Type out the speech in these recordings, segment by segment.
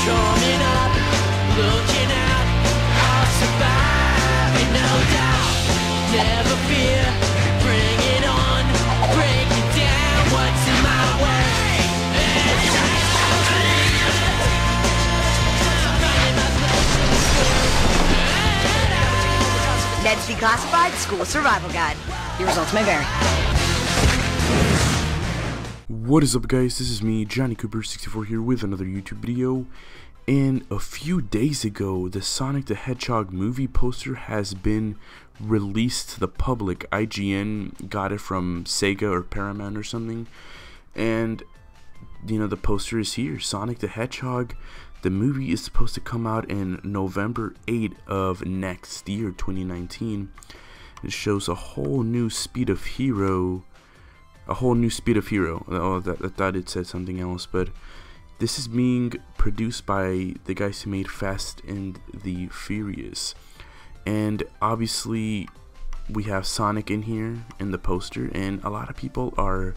coming up, looking out, I'll survive, no doubt. Never fear, bring it on, break it down, what's in my way? Ned's Declassified School Survival Guide. Your results may vary. What is up, guys? This is me, Johnny Cooper64 here with another YouTube video. And a few days ago, the Sonic the Hedgehog movie poster has been released to the public. IGN got it from Sega or Paramount or something. And, you know, the poster is here. Sonic the Hedgehog. The movie is supposed to come out in November 8th of next year, 2019. It shows a whole new speed of hero. Oh, I thought it said something else, but this is being produced by the guys who made Fast and the Furious. And obviously, we have Sonic in here in the poster, and a lot of people are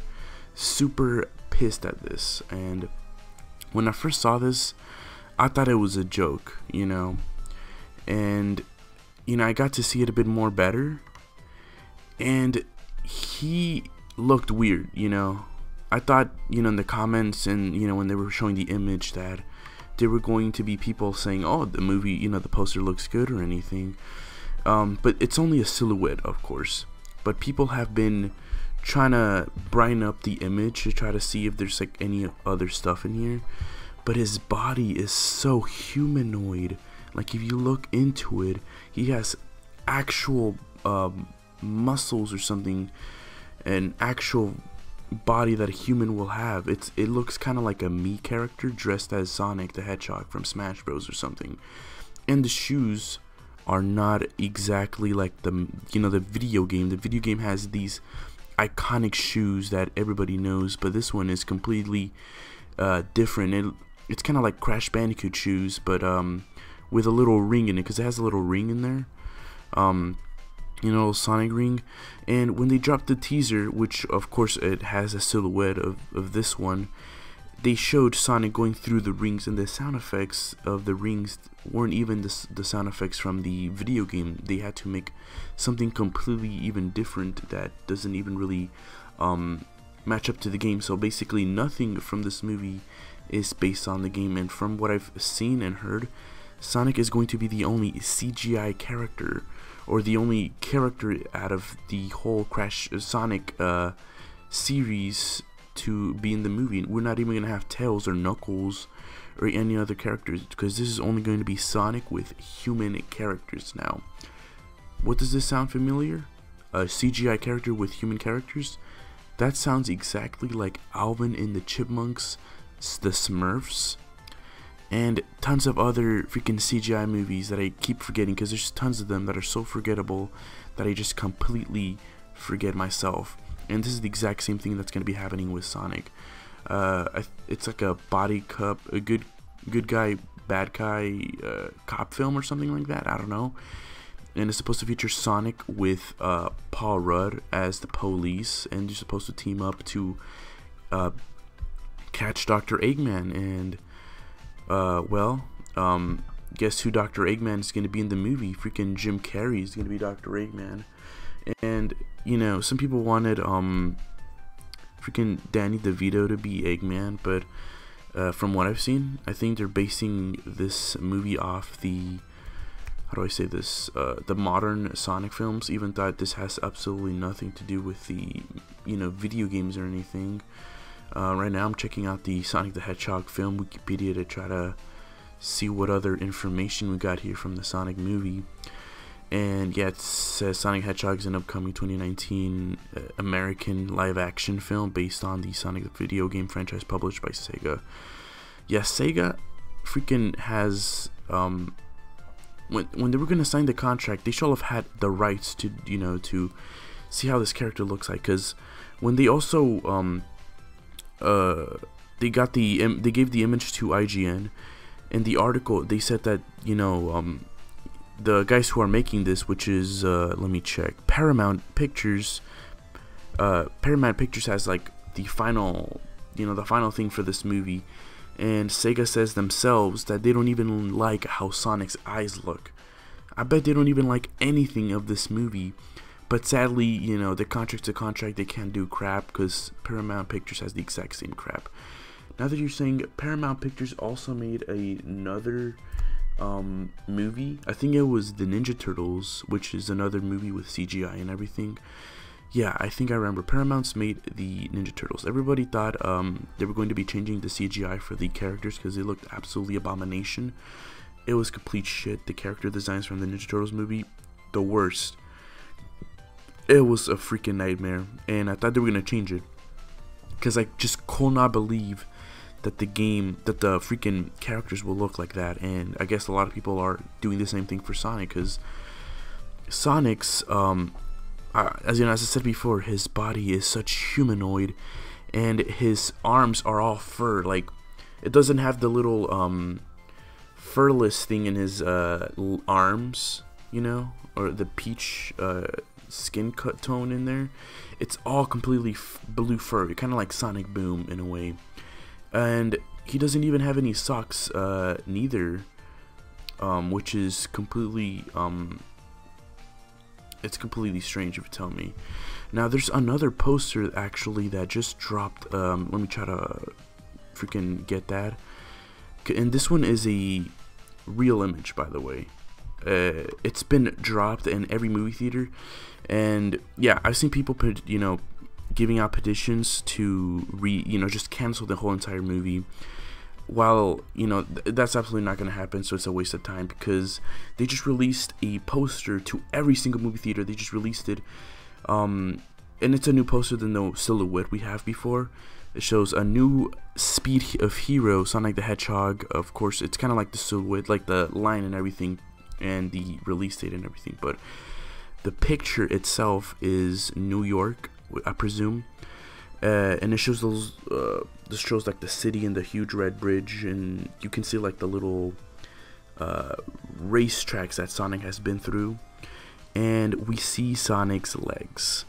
super pissed at this. And when I first saw this, I thought it was a joke, you know, and, you know, I got to see it a bit more better, and he looked weird, you know. I thought, you know, in the comments and, you know, when they were showing the image, that there were going to be people saying, oh, the movie, you know, the poster looks good or anything, but it's only a silhouette, of course. But people have been trying to brighten up the image to try to see if there's like any other stuff in here. But his body is so humanoid. Like, if you look into it, he has actual muscles or something, an actual body that a human will have. It looks kind of like a Mii character dressed as Sonic the Hedgehog from Smash Bros or something. And the shoes are not exactly like the, you know, the video game. The video game has these iconic shoes that everybody knows, but this one is completely different. It's kind of like Crash Bandicoot shoes, but with a little ring in it, because it has a little ring in there, you know, Sonic ring. And when they dropped the teaser, which of course it has a silhouette of this one, they showed Sonic going through the rings, and the sound effects of the rings weren't even the sound effects from the video game. They had to make something completely even different that doesn't even really match up to the game. So basically nothing from this movie is based on the game, and from what I've seen and heard, Sonic is going to be the only CGI character, or the only character out of the whole Crash Sonic series to be in the movie. We're not even gonna have Tails or Knuckles or any other characters, because this is only going to be Sonic with human characters now. What does this sound familiar? A CGI character with human characters? That sounds exactly like Alvin and the Chipmunks, the Smurfs, and tons of other freaking CGI movies that I keep forgetting, because there's tons of them that are so forgettable that I just completely forget myself. And this is the exact same thing that's going to be happening with Sonic. It's like a body cop, a good guy, bad guy cop film or something like that. I don't know. And it's supposed to feature Sonic with Paul Rudd as the police, and you're supposed to team up to catch Dr. Eggman. And guess who Dr. Eggman is going to be in the movie? Freaking Jim Carrey is going to be Dr. Eggman. And, you know, some people wanted freaking Danny DeVito to be Eggman, but from what I've seen, I think they're basing this movie off the, how do I say this, the modern Sonic films, even though this has absolutely nothing to do with the, you know, video games or anything. Right now I'm checking out the Sonic the Hedgehog film Wikipedia to try to see what other information we got here from the Sonic movie. And yeah, it says Sonic Hedgehog is an upcoming 2019 American live-action film based on the Sonic video game franchise published by Sega. Yeah, Sega freaking has when they were gonna sign the contract, they should have had the rights to, you know, to see how this character looks like. Because when they also they gave the image to IGN, in the article they said that, you know, the guys who are making this, which is let me check, Paramount Pictures has like the final, you know, the final thing for this movie. And Sega says themselves that they don't even like how Sonic's eyes look. I bet they don't even like anything of this movie. But sadly, you know, the contract's a contract, they can't do crap because Paramount Pictures has the exact same crap. Now that you're saying, Paramount Pictures also made another movie. I think it was the Ninja Turtles, which is another movie with CGI and everything. Yeah, I think I remember. Paramount's made the Ninja Turtles. Everybody thought they were going to be changing the CGI for the characters because they looked absolutely abomination. It was complete shit. The character designs from the Ninja Turtles movie, the worst. It was a freaking nightmare, and I thought they were gonna change it because I just could not believe that the freaking characters will look like that. And I guess a lot of people are doing the same thing for Sonic, because Sonic's as you know, as I said before, his body is such humanoid, and his arms are all fur. Like, it doesn't have the little furless thing in his arms, you know, or the peach skin cut tone in there. It's all completely blue fur, kind of like Sonic Boom in a way. And he doesn't even have any socks neither, which is completely it's completely strange if you tell me. Now there's another poster actually that just dropped. Let me try to freaking get that. And this one is a real image, by the way. It's been dropped in every movie theater, and yeah, I've seen people put, you know, giving out petitions to just cancel the whole entire movie. While, you know, that's absolutely not going to happen, so it's a waste of time, because they just released a poster to every single movie theater. They just released it, and it's a new poster than the silhouette we have before. It shows a new speed of hero, Sonic the Hedgehog. Of course, it's kind of like the silhouette, like the line and everything, and the release date and everything, but the picture itself is New York, I presume. And it shows those this shows like the city and the huge red bridge, and you can see like the little race tracks that Sonic has been through, and we see Sonic's legs.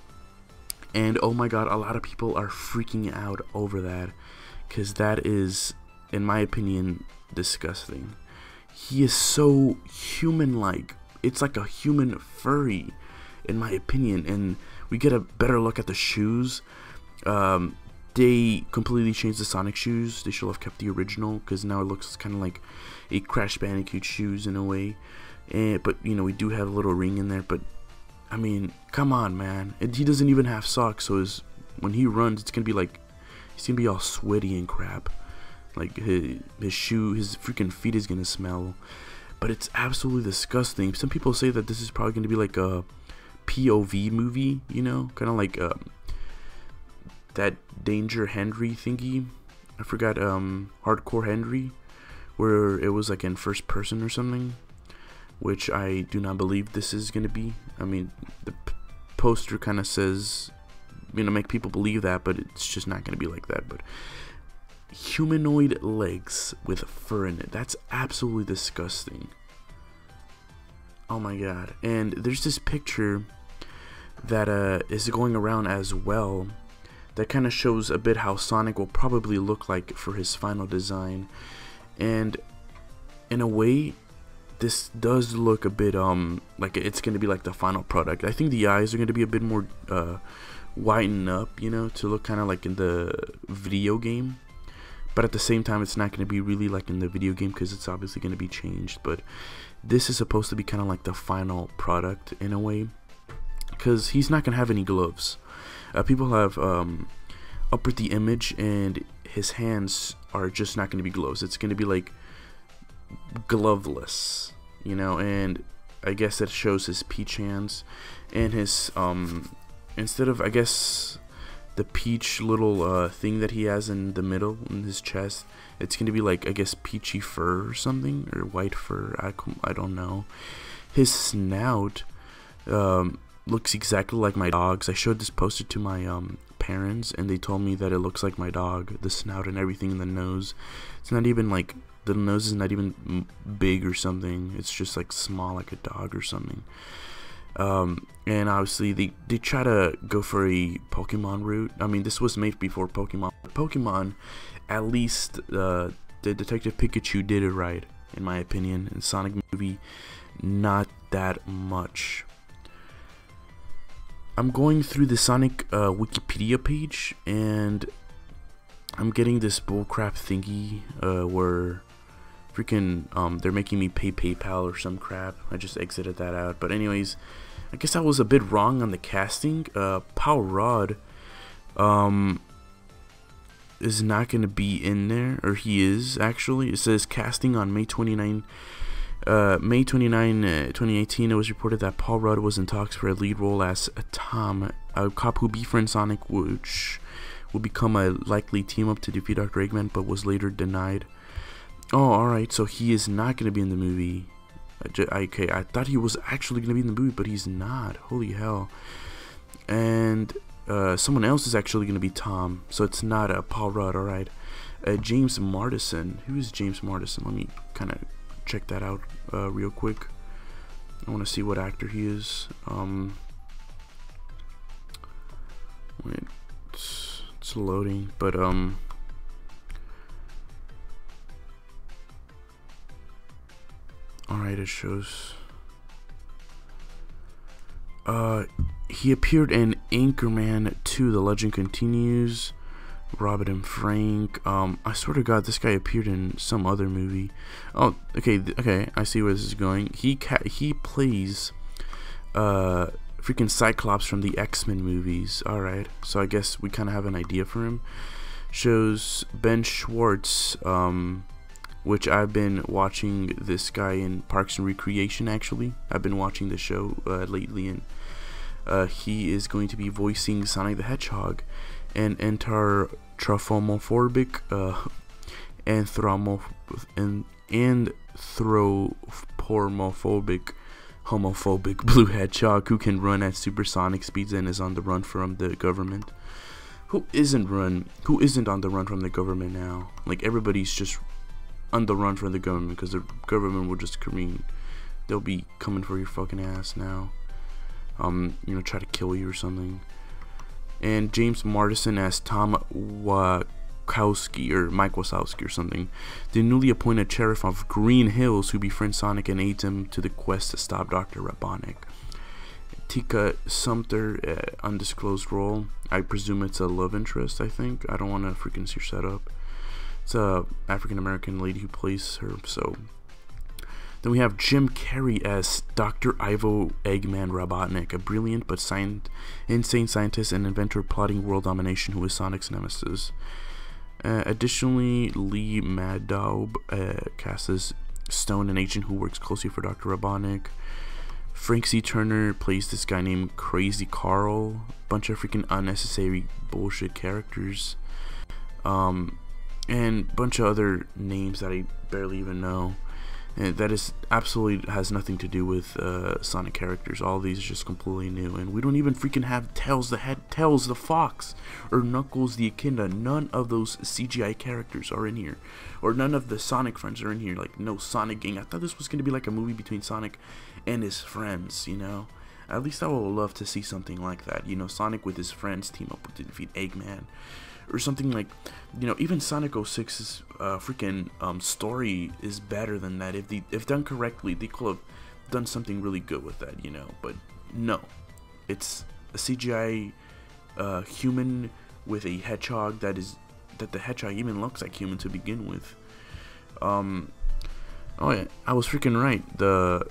And oh my god, a lot of people are freaking out over that, because that is, in my opinion, disgusting. He is so human-like. It's like a human furry, in my opinion. And we get a better look at the shoes. They completely changed the Sonic shoes. They should have kept the original, because now it looks kind of like a Crash Bandicoot shoes in a way. But you know, we do have a little ring in there. But I mean, come on, man. He doesn't even have socks, so when he runs, it's gonna be like he's gonna be all sweaty and crap. Like his freaking feet is gonna smell. But it's absolutely disgusting. Some people say that this is probably gonna be like a POV movie, you know, kind of like that Danger Henry thingy. I forgot, Hardcore Henry, where it was like in first person or something, which I do not believe this is gonna be. I mean, the poster kind of says, you know, make people believe that, but it's just not gonna be like that. But humanoid legs with fur in it, that's absolutely disgusting. Oh my god. And there's this picture that is going around as well, that kind of shows a bit how Sonic will probably look like for his final design. And in a way, this does look a bit like it's going to be like the final product. I think the eyes are going to be a bit more whitened up, you know, to look kind of like in the video game. But at the same time, it's not going to be really like in the video game, because it's obviously going to be changed. But this is supposed to be kind of like the final product in a way, because he's not going to have any gloves. People have uploaded the image, and his hands are just not going to be gloves. It's going to be like gloveless, you know. And I guess that shows his peach hands, and his instead of, I guess, the peach little thing that he has in the middle in his chest, it's going to be like, I guess, peachy fur or something, or white fur. I don't know. His snout looks exactly like my dog's. I showed this poster to my parents, and they told me that it looks like my dog. The snout and everything in the nose. It's not even like, the nose is not even big or something. It's just like small, like a dog or something. And obviously they try to go for a Pokemon route. I mean, this was made before Pokemon. Pokemon at least Detective Pikachu did it right, in my opinion. In Sonic movie, not that much. I'm going through the Sonic Wikipedia page, and I'm getting this bullcrap thingy where freaking they're making me pay PayPal or some crap. I just exited that out. But anyways, I guess I was a bit wrong on the casting. Paul Rudd is not going to be in there, or he is actually. It says casting on May 29, 2018. It was reported that Paul Rudd was in talks for a lead role as Tom, a cop who befriends Sonic, which will become a likely team up to defeat Dr. Eggman, but was later denied. Oh, alright, so he is not going to be in the movie. Okay, I thought he was actually going to be in the movie, but he's not. Holy hell. And someone else is actually going to be Tom, so it's not Paul Rudd, alright. James Marsden. Who is James Marsden? Let me kind of check that out real quick. I want to see what actor he is. Wait, it's loading, but alright, it shows. He appeared in Anchorman 2, The Legend Continues. Robert and Frank. I swear to God, this guy appeared in some other movie. Oh, okay, okay, I see where this is going. He plays freaking Cyclops from the X-Men movies. Alright, so I guess we kind of have an idea for him. Shows Ben Schwartz, which I've been watching this guy in Parks and Recreation, actually. I've been watching the show lately, and he is going to be voicing Sonic the Hedgehog, and anthropomorphic homophobic blue hedgehog who can run at supersonic speeds and is on the run from the government. Who isn't on the run from the government now? Like, everybody's just on the run from the government because the government will just they'll be coming for your fucking ass now. You know, try to kill you or something. And James Marsden as Tom Wachowski, or Mike Wazowski or something, the newly appointed sheriff of Green Hills who befriends Sonic and aids him to the quest to stop Dr. Robotnik. Tika Sumter, undisclosed role. I presume it's a love interest, I think. I don't want to freaking see her set up. It's a African-American lady who plays her, so... Then we have Jim Carrey as Dr. Ivo Eggman Robotnik, a brilliant but insane scientist and inventor plotting world domination who is Sonic's nemesis. Additionally, Lee Maddow casts as Stone, an agent who works closely for Dr. Robotnik. Frank C. Turner plays this guy named Crazy Carl. Bunch of freaking unnecessary bullshit characters. And bunch of other names that I barely even know. And that is absolutely has nothing to do with Sonic characters. All these are just completely new, and we don't even freaking have Tails the Fox, or Knuckles the Echidna. None of those CGI characters are in here, or none of the Sonic friends are in here. Like, no Sonic gang. I thought this was gonna be like a movie between Sonic and his friends. You know, at least I would love to see something like that. You know, Sonic with his friends team up to defeat Eggman. Or something like, you know, even Sonic 06's freaking story is better than that. If done correctly, they could have done something really good with that, you know. But no, it's a CGI human with a hedgehog that the hedgehog even looks like human to begin with. Oh yeah, I was freaking right. The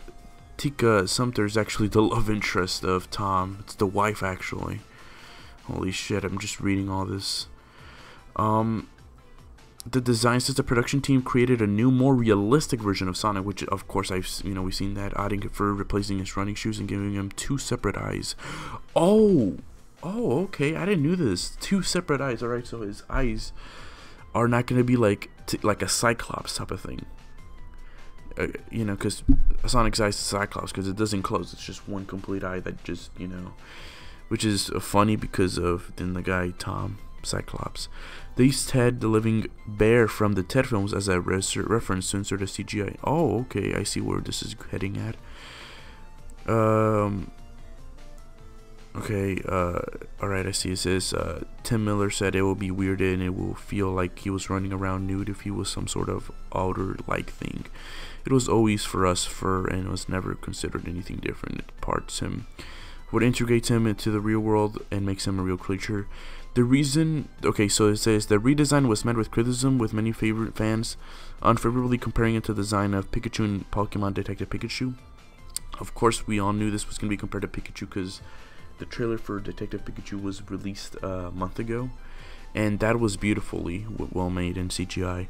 Tika Sumter is actually the love interest of Tom. It's the wife, actually. Holy shit! I'm just reading all this. The design says the production team created a new, more realistic version of Sonic, which of course we've seen that, adding fur, replacing his running shoes, and giving him 2 separate eyes. Oh, okay, I didn't know this. 2 separate eyes. All right, so his eyes are not gonna be like a Cyclops type of thing. You know, because Sonic's eyes is Cyclops because it doesn't close. It's just one complete eye that just, you know, which is funny because of then the guy Tom Cyclops. They used Ted the Living Bear from the Ted films as a reference to insert a CGI. Oh, okay, I see where this is heading at. Okay, alright, I see it says, Tim Miller said it will be weirded and it will feel like he was running around nude if he was some sort of otter-like thing. It was always for us fur and was never considered anything different. It parts him, what integrates him into the real world and makes him a real creature. The reason, okay, so it says, the redesign was met with criticism with many favorite fans unfavorably comparing it to the design of Pikachu and Pokemon Detective Pikachu. Of course, we all knew this was going to be compared to Pikachu because the trailer for Detective Pikachu was released a month ago, and that was beautifully well made in CGI.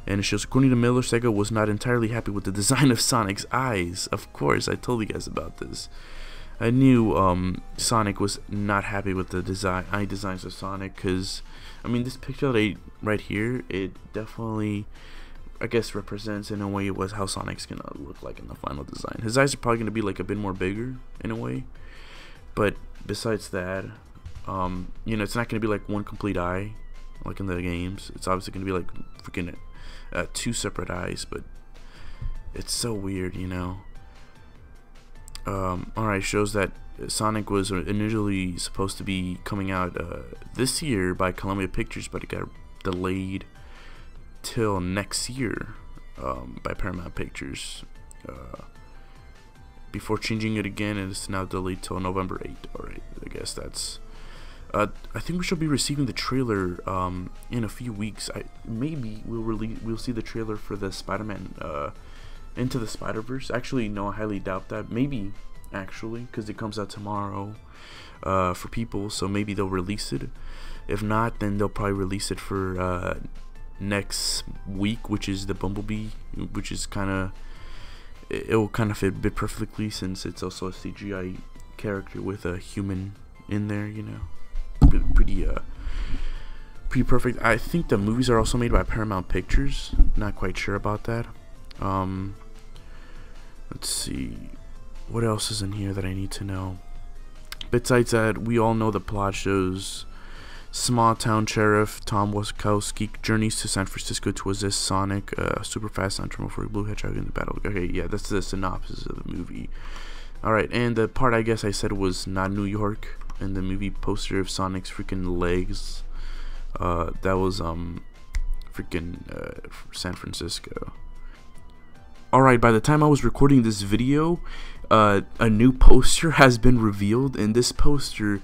And it shows, according to Miller, Sega was not entirely happy with the design of Sonic's eyes. Of course, I told you guys about this. I knew Sonic was not happy with the eye designs of Sonic, because, I mean, this picture right here, it definitely, I guess, represents in a way was how Sonic's gonna look like in the final design. His eyes are probably gonna be like a bit more bigger in a way. But besides that, you know, it's not going to be like one complete eye, like in the games. It's obviously going to be like freaking two separate eyes, but it's so weird, you know. Alright, shows that Sonic was initially supposed to be coming out this year by Columbia Pictures, but it got delayed till next year by Paramount Pictures. Before changing it again, and it's now delayed till November 8th. Alright, I guess that's I think we should be receiving the trailer in a few weeks. Maybe we'll see the trailer for the Spider-Man Into the Spider-Verse. Actually, no, I highly doubt that. Maybe, actually, because it comes out tomorrow for people, so maybe they'll release it. If not, then they'll probably release it for next week, which is the Bumblebee, which is kind of, it will kind of fit perfectly since it's also a CGI character with a human in there, you know. Pretty perfect. I think the movies are also made by Paramount Pictures. Not quite sure about that. Let's see, what else is in here that I need to know? Besides that, we all know the plot shows small town sheriff Tom Wazowski journeys to San Francisco to assist Sonic, super fast on terminal for a blue hedgehog in the battle. Okay, yeah, that's the synopsis of the movie. Alright, and the part I guess I said was not New York in the movie poster of Sonic's freaking legs. That was freaking San Francisco. Alright, by the time I was recording this video, a new poster has been revealed, and this poster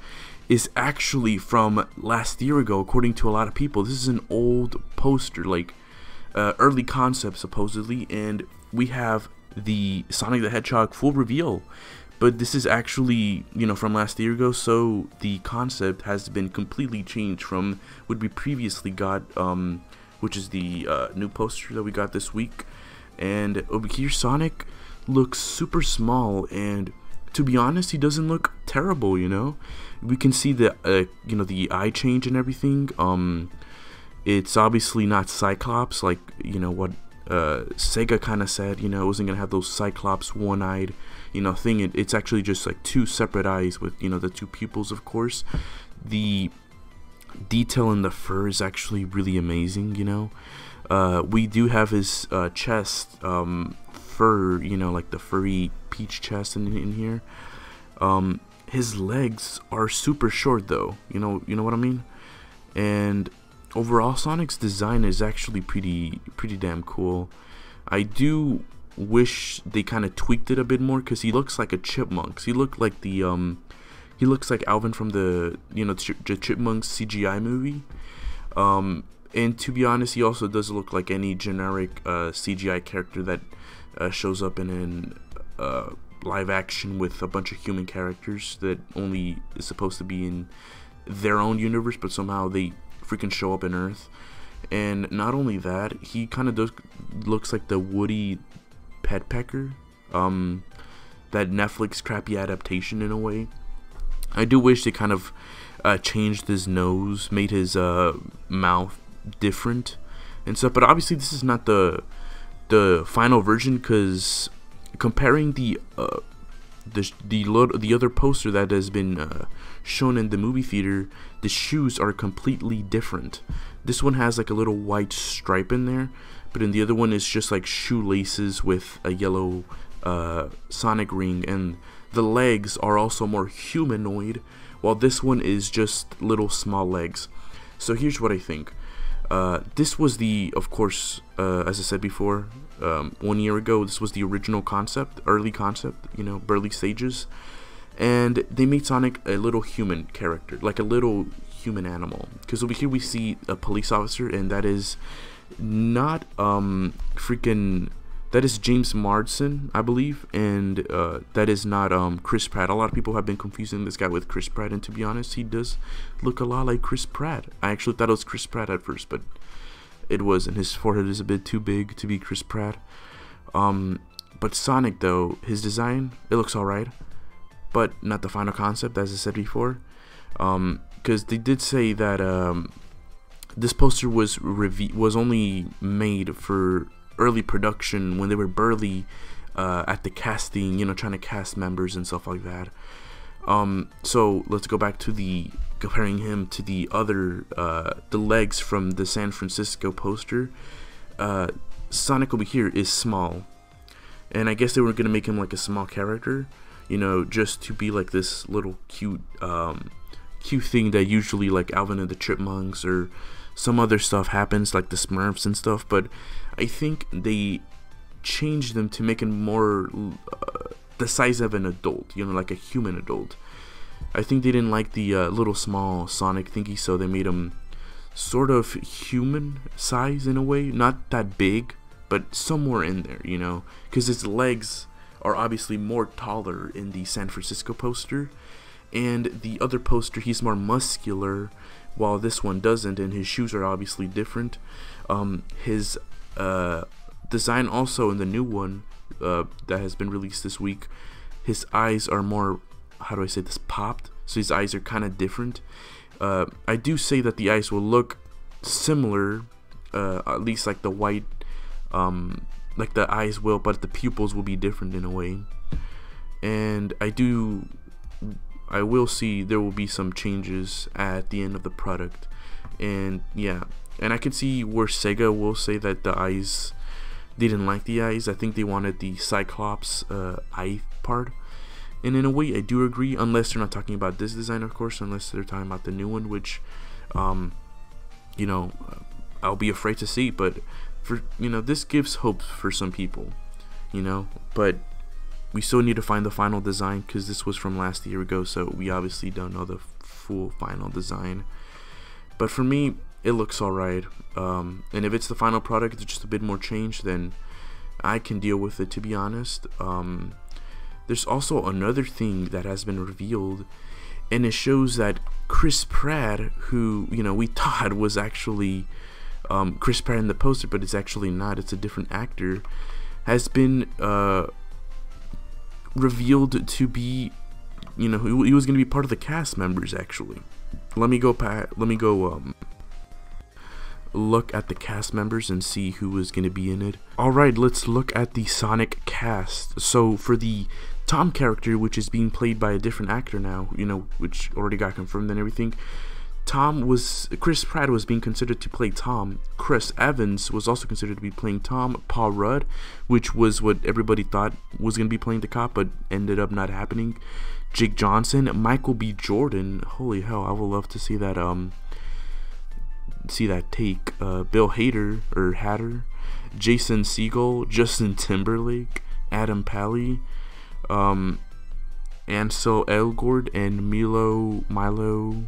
is actually from last year ago, according to a lot of people. This is an old poster, like early concept supposedly, and we have the Sonic the Hedgehog full reveal. But this is actually, you know, from last year ago, so the concept has been completely changed from what we previously got, which is the new poster that we got this week. And over here, Sonic looks super small, and to be honest, he doesn't look terrible, you know. We can see the, you know, the eye change and everything. It's obviously not Cyclops, like, you know, what Sega kind of said, you know, it wasn't gonna have those Cyclops one-eyed, you know, thing. It's actually just like two separate eyes with, you know, the two pupils, of course. The detail in the fur is actually really amazing, you know. We do have his chest fur, you know, like the furry peach chest in here. His legs are super short though, you know what I mean. And overall, Sonic's design is actually pretty damn cool. I do wish they kind of tweaked it a bit more, because he looks like a chipmunk. He looked like the he looks like Alvin from the, you know, the Chipmunks CGI movie. And to be honest, he also does look like any generic CGI character that shows up in live action with a bunch of human characters that only is supposed to be in their own universe, but somehow they freaking show up in Earth. And not only that, he kind of looks like the Woody Petpecker, that Netflix crappy adaptation in a way. I do wish they kind of changed his nose, made his mouth different and stuff, but obviously this is not the final version, because comparing the other poster that has been shown in the movie theater, the shoes are completely different. This one has like a little white stripe in there, but in the other one it's just like shoelaces with a yellow Sonic ring, and the legs are also more humanoid, while this one is just little small legs. So here's what I think. This was the, of course, as I said before, 1 year ago, this was the original concept, early concept, you know, early stages. And they made Sonic a little human character, like a little human animal. Because over here we see a police officer, and that is not, that is James Marsden, I believe, and that is not Chris Pratt. A lot of people have been confusing this guy with Chris Pratt, and to be honest, he does look a lot like Chris Pratt. I actually thought it was Chris Pratt at first, but it wasn't. His forehead is a bit too big to be Chris Pratt. But Sonic, though, his design, it looks alright, but not the final concept, as I said before. Because they did say that this poster was only made for early production when they were barely at the casting, you know, trying to cast members and stuff like that. So let's go back to comparing him to the other the legs from the San Francisco poster. Sonic over here is small, and I guess they were gonna make him like a small character, you know, just to be like this little cute thing that usually like Alvin and the Chipmunks or some other stuff happens, like the Smurfs and stuff. But I think they changed them to make him more the size of an adult, you know, like a human adult. I think they didn't like the little small Sonic thingy, so they made him sort of human size in a way, not that big, but somewhere in there, you know, because his legs are obviously more taller in the San Francisco poster, and the other poster he's more muscular, while this one doesn't, and his shoes are obviously different. His design also in the new one that has been released this week, his eyes are more, how do I say this, popped, so his eyes are kind of different. I do say that the eyes will look similar, at least like the white, like the eyes will, but the pupils will be different in a way. And I will see there will be some changes at the end of the product. And yeah, and I can see where Sega will say that the eyes, they didn't like the eyes. I think they wanted the Cyclops eye part, and in a way I do agree, unless they're not talking about this design, of course, unless they're talking about the new one, which you know, I'll be afraid to see. But for, you know, this gives hope for some people, you know, but we still need to find the final design, because this was from last year ago, so we obviously don't know the full final design. But for me, it looks alright, and if it's the final product, it's just a bit more changed, then I can deal with it, to be honest. There's also another thing that has been revealed, and it shows that Chris Pratt, who, you know, we thought was actually Chris Pratt in the poster, but it's actually not, it's a different actor, has been revealed to be, you know, he was going to be part of the cast members. Actually, let me go look at the cast members and see who is going to be in it. Alright, let's look at the Sonic cast. So for the Tom character, which is being played by a different actor now, you know, which already got confirmed and everything, Chris Pratt was being considered to play Tom. Chris Evans was also considered to be playing Tom. Paul Rudd, which was what everybody thought was going to be playing the cop, but ended up not happening. Jake Johnson, Michael B. Jordan, holy hell, I would love to see that take. Bill Hader, Jason Segel, Justin Timberlake, Adam Pally, Ansel Elgort, and Milo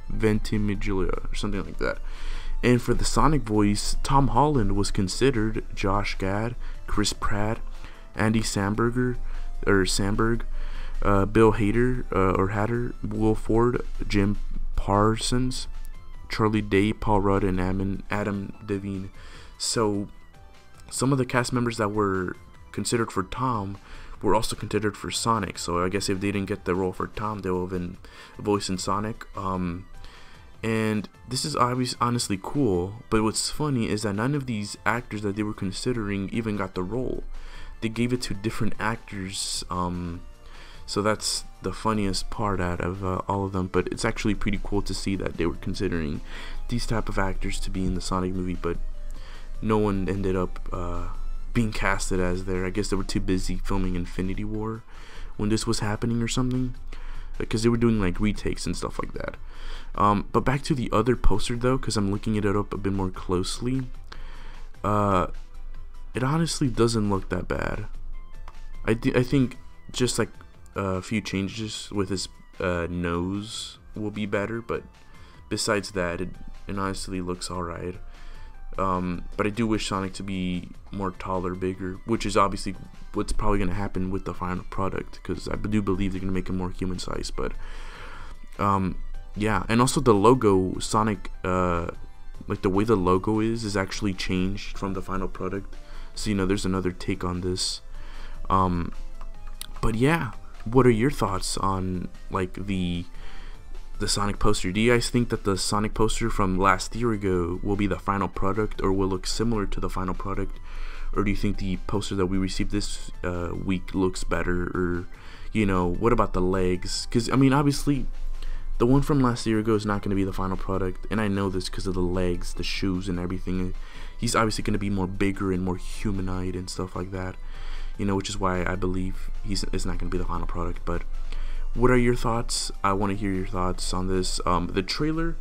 Ventimiglia, or something like that. And for the Sonic voice, Tom Holland was considered, Josh Gad, Chris Pratt, Andy Samberg, Bill Hader, Will Ford, Jim Parsons, Charlie Day, Paul Rudd, and Adam Devine. So some of the cast members that were considered for Tom were also considered for Sonic. So I guess if they didn't get the role for Tom, they will have been voicing Sonic. And this is honestly cool, but what's funny is that none of these actors that they were considering even got the role. They gave it to different actors, so that's the funniest part out of all of them. But it's actually pretty cool to see that they were considering these type of actors to be in the Sonic movie, but no one ended up being casted as there. I guess they were too busy filming Infinity War, when this was happening or something, because they were doing like retakes and stuff like that. But back to the other poster though, because I'm looking it up a bit more closely. It honestly doesn't look that bad. I think just like a few changes with his nose will be better, but besides that, it honestly looks alright. But I do wish Sonic to be more taller, bigger, which is obviously what's probably going to happen with the final product, because I do believe they're going to make him more human size. But yeah, and also the logo, Sonic, like the way the logo is actually changed from the final product, so you know there's another take on this. But yeah, what are your thoughts on like the Sonic poster? Do you guys think that the Sonic poster from last year ago will be the final product, or will look similar to the final product? Or do you think the poster that we received this week looks better? Or, you know, what about the legs? Because, I mean, obviously, the one from last year ago is not going to be the final product. And I know this because of the legs, the shoes, and everything. He's obviously going to be more bigger and more humanoid and stuff like that. You know, which is why I believe it's not going to be the final product. But what are your thoughts? I want to hear your thoughts on this. The trailer,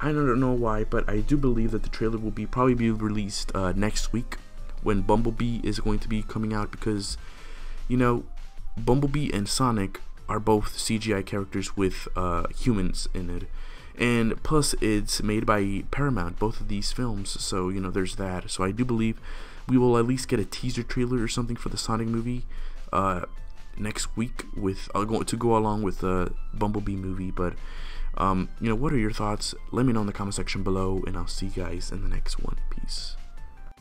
I don't know why, but I do believe that the trailer will probably be released next week, when Bumblebee is going to be coming out, because, you know, Bumblebee and Sonic are both CGI characters with humans in it, and plus it's made by Paramount, both of these films, so you know there's that. So I do believe we will at least get a teaser trailer or something for the Sonic movie next week with to go along with the Bumblebee movie. But you know, what are your thoughts? Let me know in the comment section below, and I'll see you guys in the next one. Peace.